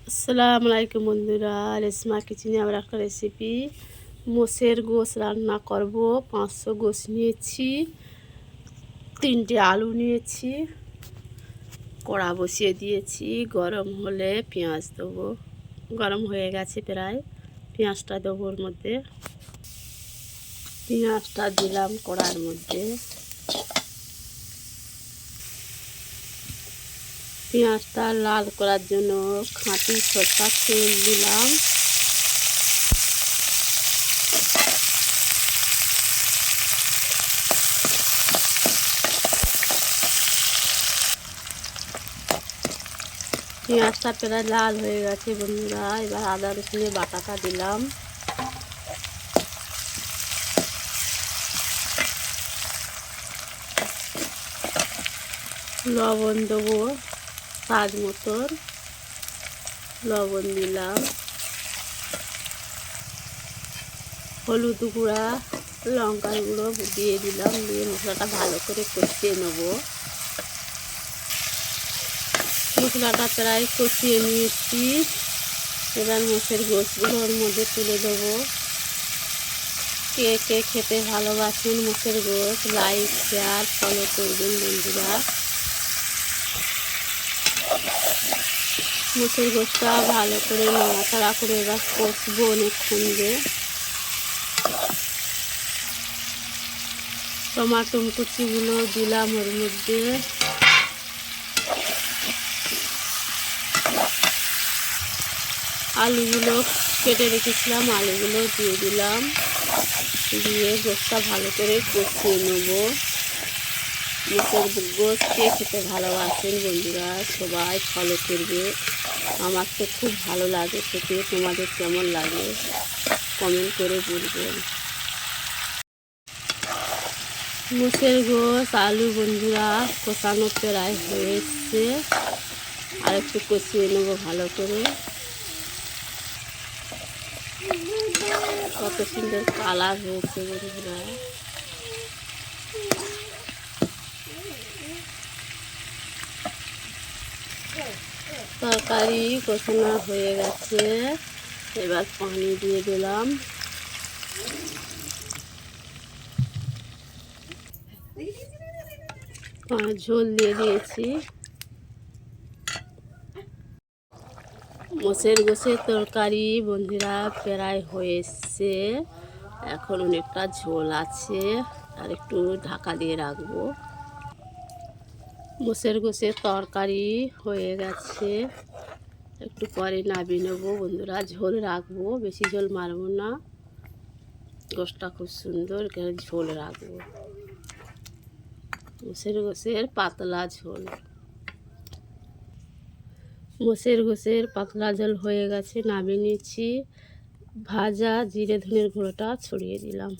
আসসালামু আলাইকুম বন্ধুরা, রেশমা কিচেনে আবার একটা রেসিপি মোষের গোশ রান্না করব। 500 গোশ নিয়েছি, 3টে আলু নিয়েছি, কড়া বসিয়ে দিয়েছি। গরম হলে পেঁয়াজ দেবো। গরম হয়ে গেছে প্রায়, পেঁয়াজটা দেবো। ওর মধ্যে পেঁয়াজটা দিলাম কড়ার মধ্যে। পেঁয়াজটা লাল করার জন্য খাঁটি সরষের তেল দিলাম। পেঁয়াজটা প্রায় লাল হয়ে গেছে বন্ধুরা। এবার আদা রসুনের বাটাটা দিলাম। লবণ দেবো, স্বাদ মতন লবণ দিলাম। হলুদ গুঁড়া, লঙ্কার গুঁড়ো দিয়ে দিলাম। দিয়ে মশলাটা ভালো করে কষিয়ে নেব। মশলাটা প্রায় কষিয়ে নিয়েছি। এবার মোষের গোশগুলো ওর মধ্যে তুলে দেবো। কে কে খেতে ভালোবাসেন মোষের গোশ, লাইক শেয়ার ফলো করবেন বন্ধুরা। মোষের গোশটা ভালো করে নাড়াচাড়া করে এবার কষবো অনেকক্ষণ দিয়ে। টমাটো কুচিগুলো দিলাম ওর মধ্যে। আলুগুলো কেটে রেখেছিলাম, আলুগুলো দিয়ে দিলাম। দিয়ে গোশটা ভালো করে কষিয়ে নেব। মোষের গোশ কে খেতে ভালোবাসেন বন্ধুরা, সবাই ফলো করবে। আমার তো খুব ভালো লাগে খেতে। তোমাদের কেমন লাগে কমেন্ট করে বলবেন। মোষের গোশ আলু বন্ধুরা কষানো প্রায় হয়ে এসছে। আর একটু কষিয়ে নেবো ভালো করে। কত সুন্দর কালার হয়েছে বন্ধুরা। তরকারি কষানো হয়ে গেছে। এবার পানি দিয়ে দিলাম। ঝোল দিয়ে দিয়েছি। মোষের গোশের তরকারি বন্ধুরা প্রায় হয়ে এসছে। এখন অনেকটা ঝোল আছে, আর একটু ঢাকা দিয়ে রাখবো। মোষের গোশের তরকারি হয়ে গেছে, একটু পরে নামিয়ে নেবো বন্ধুরা। ঝোল রাখবো, বেশি ঝোল মারবো না। গোশটা খুব সুন্দর, ঝোল রাখবো। মোষের গোশের পাতলা ঝোল। মোষের গোশের পাতলা ঝোল হয়ে গেছে, নামিয়ে নিয়েছি। ভাজা জিরে ধনের গুঁড়োটা ছড়িয়ে দিলাম।